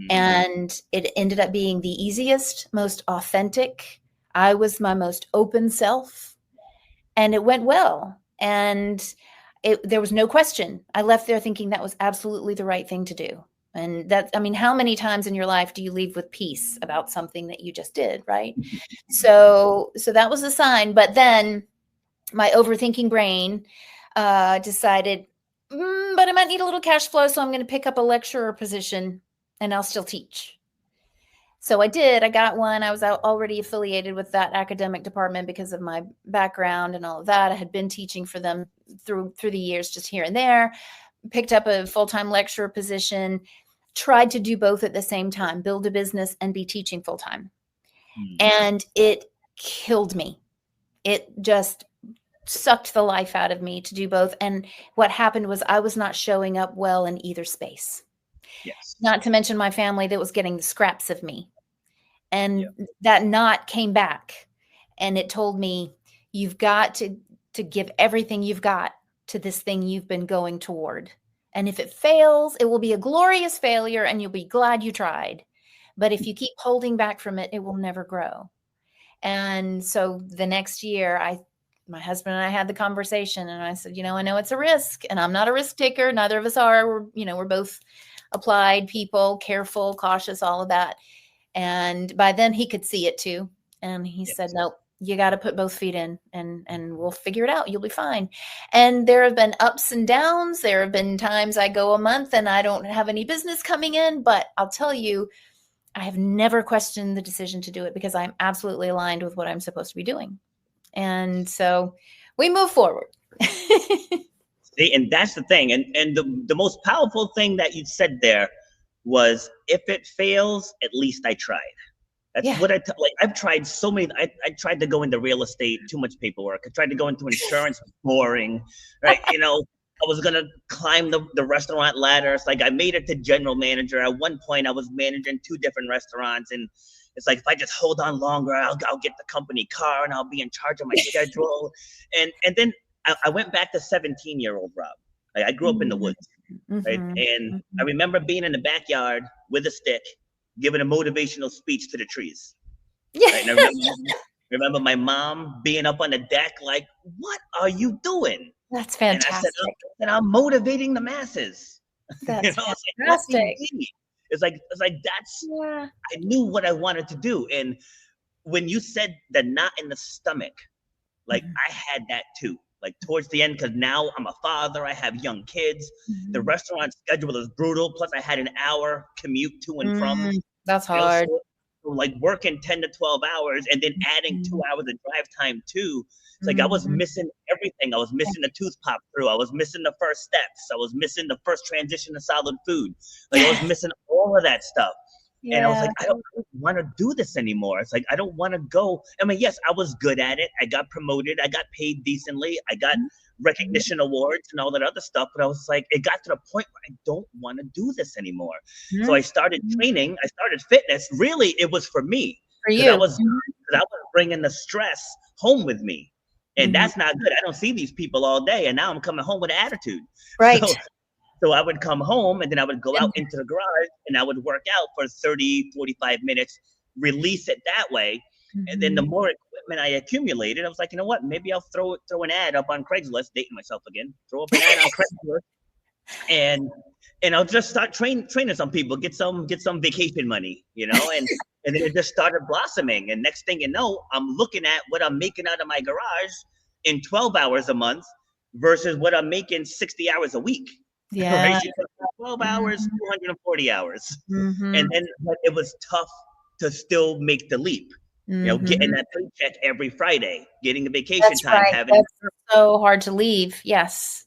And it ended up being the easiest, most authentic. I was my most open self, and it went well. And there was no question. I left there thinking that was absolutely the right thing to do. And that, I mean, how many times in your life do you leave with peace about something that you just did, right? So that was a sign. But then my overthinking brain decided, but I might need a little cash flow, so I'm going to pick up a lecturer position and I'll still teach. So I did. I got one. I was already affiliated with that academic department because of my background and all of that. I had been teaching for them through the years, just here and there. Picked up a full-time lecturer position, tried to do both at the same time, build a business and be teaching full-time. And it killed me. It just sucked the life out of me to do both. And what happened was I was not showing up well in either space. Yes. Not to mention my family that was getting the scraps of me. And that knot came back and it told me, you've got to give everything you've got to this thing you've been going toward. And if it fails, it will be a glorious failure and you'll be glad you tried. But if you keep holding back from it, it will never grow. And so the next year, my husband and I had the conversation, and I said, I know it's a risk, and I'm not a risk taker. Neither of us are. We're both applied people, careful, cautious, all of that. And by then he could see it too. And he said, no, you got to put both feet in, and we'll figure it out. You'll be fine. And there have been ups and downs. There have been times I go a month and I don't have any business coming in, but I'll tell you, I have never questioned the decision to do it because I'm absolutely aligned with what I'm supposed to be doing. And so we move forward. See, and that's the thing. And the most powerful thing that you said there was, if it fails, at least I tried. That's what I've tried so many. I tried to go into real estate, too much paperwork. I tried to go into insurance, boring, right? I was going to climb the restaurant ladder. It's like I made it to general manager. At one point, I was managing 2 different restaurants. And it's like, if I just hold on longer, I'll get the company car and I'll be in charge of my schedule. And then I went back to 17-year-old Rob. Like, I grew up in the woods, right? And I remember being in the backyard with a stick, giving a motivational speech to the trees. Right? And I remember my mom being up on the deck, like, "What are you doing?" That's fantastic. And I'm motivating the masses. That's fantastic. It's like that's. Yeah. I knew what I wanted to do, and when you said the knot in the stomach, like I had that too. Like towards the end, because now I'm a father, I have young kids. The restaurant schedule is brutal. Plus, I had an hour commute to and from. That's hard. So like working 10 to 12 hours and then adding 2 hours of drive time too. It's like I was missing everything. I was missing the tooth pop through. I was missing the first steps. I was missing the first transition to solid food. Like I was missing all of that stuff. Yeah. And I was like, I don't want to do this anymore. It's like, I don't want to go. I mean, yes, I was good at it. I got promoted. I got paid decently. I got recognition awards and all that other stuff. But I was like, it got to the point where I don't want to do this anymore. So I started training. I started fitness. Really, it was for me. For you. I was bringing the stress home with me. And that's not good. I don't see these people all day. And now I'm coming home with an attitude. Right. So I would come home and then I would go out into the garage and I would work out for 30, 45 minutes, release it that way. And then the more equipment I accumulated, I was like, you know what? Maybe I'll throw an ad up on Craigslist, dating myself again, throw up an ad on Craigslist and I'll just start training some people, get some vacation money, and then it just started blossoming. And next thing you know, I'm looking at what I'm making out of my garage in 12 hours a month versus what I'm making 60 hours a week. Yeah. Right? 12 hours, 240 hours. And then but it was tough to still make the leap. Getting that paycheck every Friday, getting the vacation time. Right. That's so hard to leave. Yes.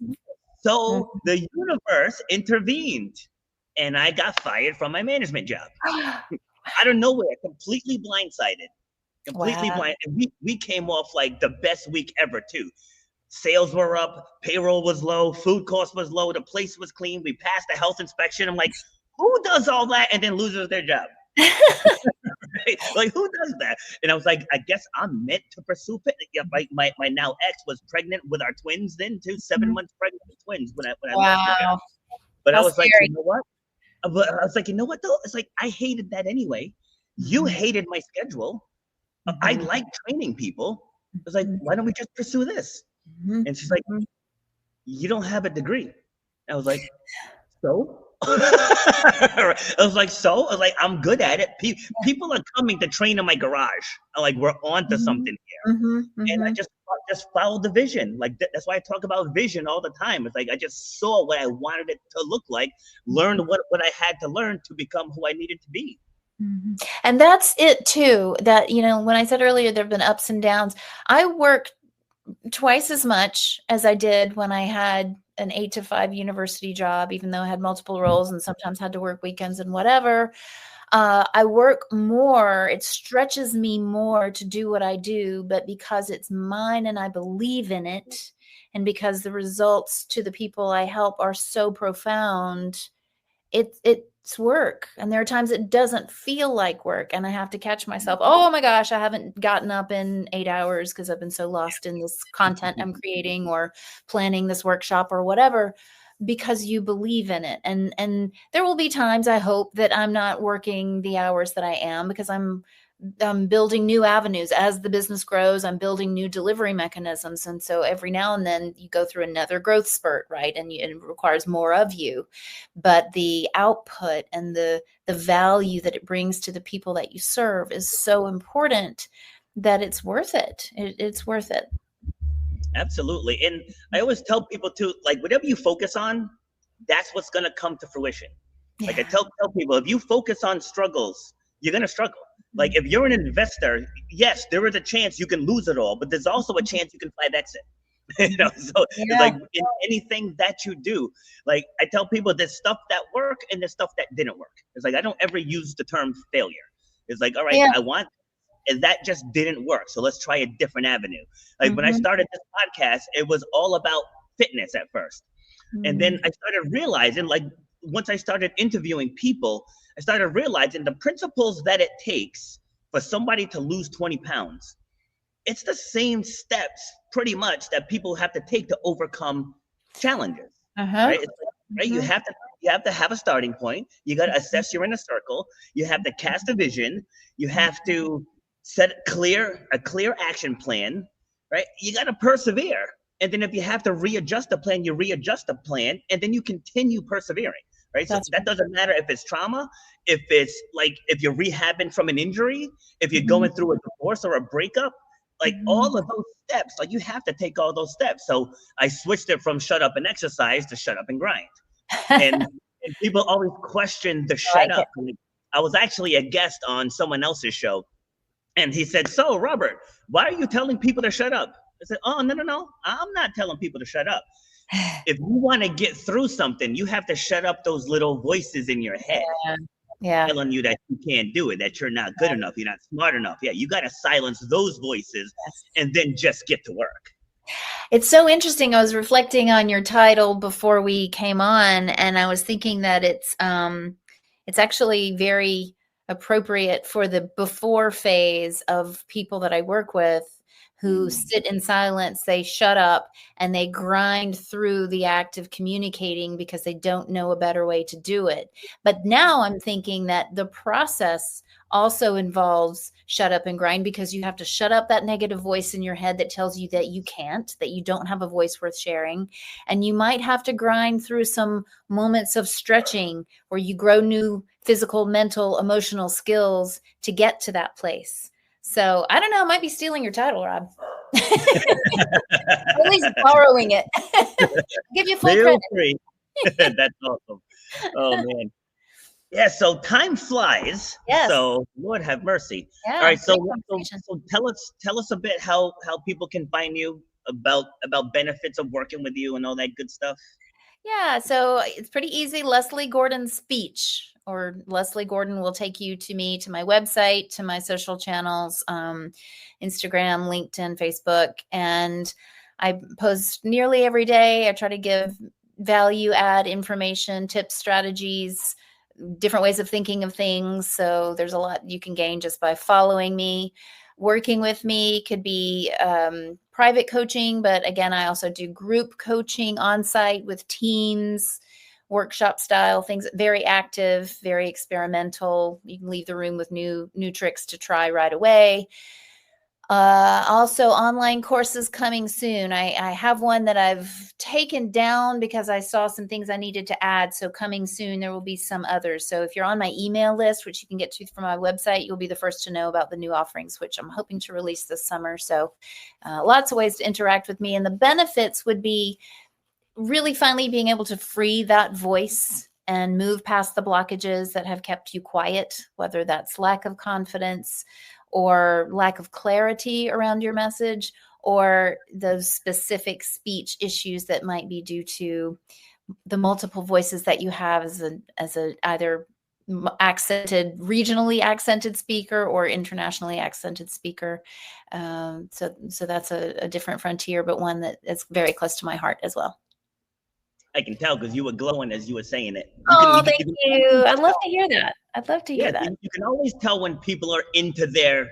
So the universe intervened and I got fired from my management job. Out of nowhere, completely blindsided. Blind. And we came off like the best week ever too. Sales were up, payroll was low, food cost was low, the place was clean. We passed the health inspection. I'm like, who does all that and then loses their job? Right? Like, who does that? And I was like, I guess I'm meant to pursue fitness. Yeah, like my now ex was pregnant with our twins then too, 7 months pregnant with twins when I left her. But that's I was scary. Like, you know what? But I was like, you know what though? It's like I hated that anyway. You hated my schedule. I like training people. I was like, why don't we just pursue this? And she's like, you don't have a degree. I was like, so? I was like, I'm good at it. People are coming to train in my garage. I'm like, we're on to something here. And I just followed the vision. Like, that's why I talk about vision all the time. It's like, I just saw what I wanted it to look like, learned what I had to learn to become who I needed to be. And that's it too, that, when I said earlier, there've been ups and downs. I worked twice as much as I did when I had an 8 to 5 university job, even though I had multiple roles and sometimes had to work weekends and whatever. I work more. It stretches me more to do what I do, but because it's mine and I believe in it, and because the results to the people I help are so profound, it's work. And there are times it doesn't feel like work. And I have to catch myself. Oh my gosh, I haven't gotten up in 8 hours because I've been so lost in this content I'm creating or planning this workshop or whatever. because you believe in it. And there will be times, I hope, that I'm not working the hours that I am, because I'm building new avenues as the business grows. I'm building new delivery mechanisms. And so every now and then you go through another growth spurt, right? And it requires more of you. But the output and the value that it brings to the people that you serve is so important that it's worth it. It's worth it. Absolutely. And I always tell people too, like, whatever you focus on, that's what's going to come to fruition. Yeah. Like I tell people, if you focus on struggles, you're going to struggle. Like if you're an investor, yes, there is a chance you can lose it all, but there's also a chance you can find exit. You know, so it's like in anything that you do, like I tell people, there's stuff that work and there's stuff that didn't work. It's like I don't ever use the term failure. It's like, all right, I want, and that just didn't work, so let's try a different avenue. Like when I started this podcast, it was all about fitness at first, and then I started realizing, like once I started interviewing people, I started realizing the principles that it takes for somebody to lose 20 pounds. It's the same steps pretty much that people have to take to overcome challenges. Right? It's like, right? You have to have a starting point. You got to assess your inner circle. You have to cast a vision. You have to set a clear action plan. Right? You got to persevere. And then if you have to readjust the plan, you readjust the plan, and then you continue persevering. Right. So that doesn't matter if it's trauma, if it's like if you're rehabbing from an injury, if you're going through a divorce or a breakup, like all of those steps, like you have to take all those steps. So I switched it from shut up and exercise to shut up and grind. And people always question the shut up. Like, I was actually a guest on someone else's show, and he said, "So, Robert, why are you telling people to shut up?" I said, "Oh, no. I'm not telling people to shut up. If you want to get through something, you have to shut up those little voices in your head telling you that you can't do it, that you're not good enough, you're not smart enough. Yeah, you got to silence those voices and then just get to work." It's so interesting. I was reflecting on your title before we came on, and I was thinking that it's actually very appropriate for the before phase of people that I work with, who sit in silence, they shut up, and they grind through the act of communicating because they don't know a better way to do it. But now I'm thinking that the process also involves shut up and grind, because you have to shut up that negative voice in your head that tells you that you can't, that you don't have a voice worth sharing. And you might have to grind through some moments of stretching where you grow new physical, mental, emotional skills to get to that place. So I don't know, I might be stealing your title, Rob. At least borrowing it. Give you full credit. Free. That's awesome. Oh man. Yeah, so time flies. Yes. So Lord have mercy. Yeah, all right. So tell us a bit how people can find you, about benefits of working with you and all that good stuff. Yeah, so it's pretty easy. Leslie Gordon Speech, or Leslie Gordon will take you to me, to my website, to my social channels, Instagram, LinkedIn, Facebook. And I post nearly every day. I try to give value add information, tips, strategies, different ways of thinking of things. So there's a lot you can gain just by following me. Working with me could be private coaching, but again, I also do group coaching on site with teams, workshop style things, very active, very experimental. You can leave the room with new tricks to try right away. Also online courses coming soon. I have one that I've taken down because I saw some things I needed to add. So coming soon, there will be some others. So if you're on my email list, which you can get to from my website, you'll be the first to know about the new offerings, which I'm hoping to release this summer. So lots of ways to interact with me. And the benefits would be really finally being able to free that voice and move past the blockages that have kept you quiet, whether that's lack of confidence or lack of clarity around your message, or those specific speech issues that might be due to the multiple voices that you have as a either regionally accented speaker or internationally accented speaker. So that's a different frontier, but one that is very close to my heart as well. I can tell because you were glowing as you were saying it. Thank you. I'd love to hear that. I'd love to hear that. You can always tell when people are into their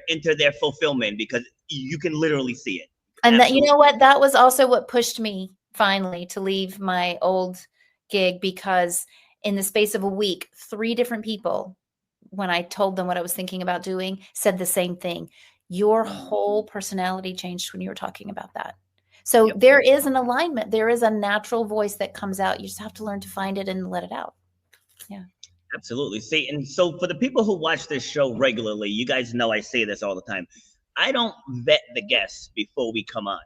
fulfillment, because you can literally see it. And that, you know what, that was also what pushed me finally to leave my old gig because in the space of a week, 3 different people, when I told them what I was thinking about doing, said the same thing. Your whole personality changed when you were talking about that. So Yep. there is an alignment. There is a natural voice that comes out. You just have to learn to find it and let it out. Yeah. Absolutely. See, and so for the people who watch this show regularly, you guys know I say this all the time. I don't vet the guests before we come on.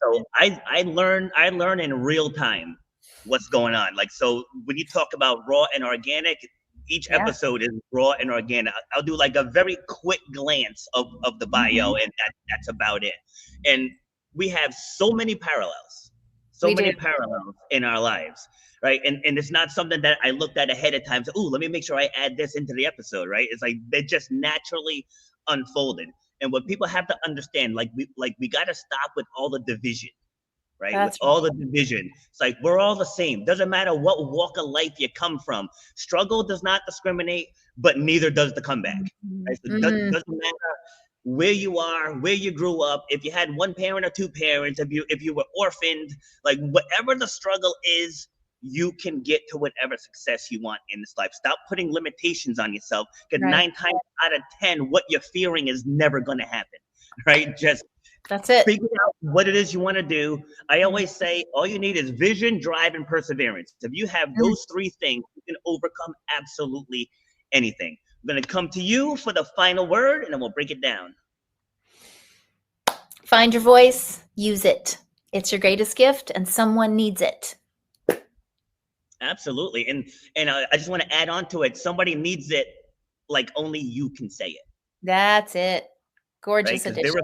So I learn in real time what's going on. Like, so when you talk about raw and organic, each episode is raw and organic. I'll do like a very quick glance of the bio, and that's about it. And we have so many parallels, parallels in our lives, right? And it's not something that I looked at ahead of time. So, let me make sure I add this into the episode, right? It's like they just naturally unfolded. And what people have to understand, we got to stop with all the division, right? With all the division. It's like we're all the same. Doesn't matter what walk of life you come from. Struggle does not discriminate, but neither does the comeback. Right? So it doesn't matter where you are, where you grew up, if you had 1 parent or 2 parents, if you were orphaned, like whatever the struggle is, you can get to whatever success you want in this life. Stop putting limitations on yourself, because 9 times out of 10, what you're fearing is never going to happen, right? Just that's it. Figure out what it is you want to do. I always say all you need is vision, drive, and perseverance. If you have those 3 things, you can overcome absolutely anything. I'm going to come to you for the final word, and then we'll break it down. Find your voice, use it. It's your greatest gift, and someone needs it. Absolutely. And I just want to add on to it. Somebody needs it like only you can say it. That's it. Gorgeous addition.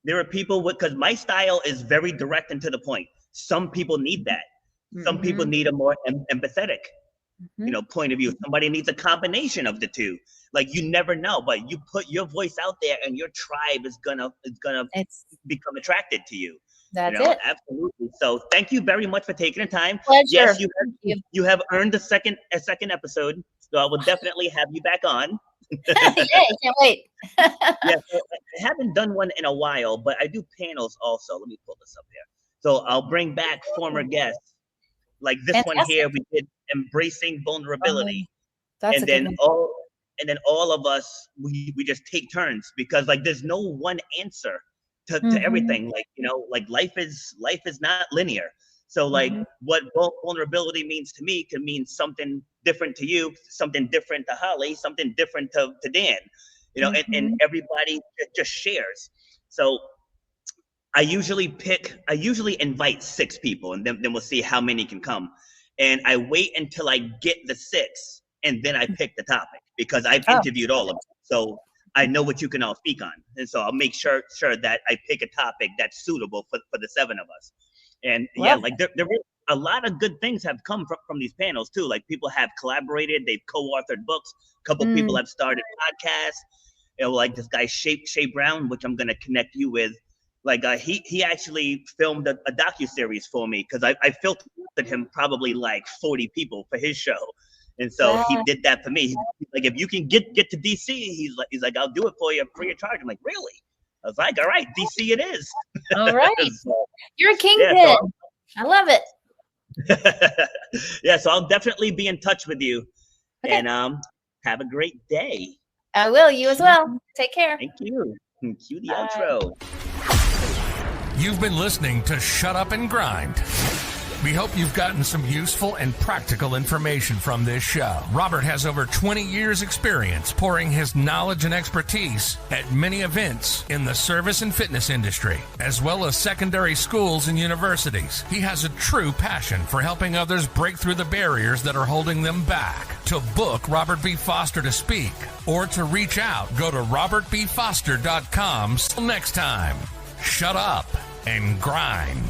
There are people because my style is very direct and to the point. Some people need that. Some people need a more empathetic, point of view. Somebody needs a combination of the two. Like, you never know, but you put your voice out there and your tribe is gonna become attracted to you. That's it. Absolutely. So thank you very much for taking the time. Pleasure. Yes, you have earned a second episode. So I will definitely have you back on. Yay, can't wait. Yeah, so I haven't done one in a while, but I do panels also. Let me pull this up here. So I'll bring back former guests. Like this one here, we did embracing vulnerability. And then all of us, we just take turns, because like there's no one answer to everything. Like, like life is not linear. So like what vulnerability means to me can mean something different to you, something different to Holly, something different to Dan, and everybody just shares. So I usually invite 6 people, and then we'll see how many can come. And I wait until I get the 6, and then I pick the topic, because I've interviewed all of them. So I know what you can all speak on. And so I'll make sure that I pick a topic that's suitable for the 7 of us. And like there a lot of good things have come from these panels too. Like, people have collaborated, they've co-authored books. A couple people have started podcasts. Like this guy Shay Brown, which I'm going to connect you with. Like he actually filmed a docuseries for me, because I filtered him probably like 40 people for his show. And so he did that for me. He's like, if you can get to DC, he's like, I'll do it for you free of charge. I'm like, really? I was like, all right, DC it is. All right. So, you're a kingpin. I love it. Yeah, so I'll definitely be in touch with you. Okay. And have a great day. I will. You as well. Take care. Thank you. Cue the outro. You've been listening to Shut Up and Grind. We hope you've gotten some useful and practical information from this show. Robert has over 20 years experience pouring his knowledge and expertise at many events in the service and fitness industry, as well as secondary schools and universities. He has a true passion for helping others break through the barriers that are holding them back. To book Robert B. Foster to speak or to reach out, go to robertbfoster.com. Till next time, shut up and grind.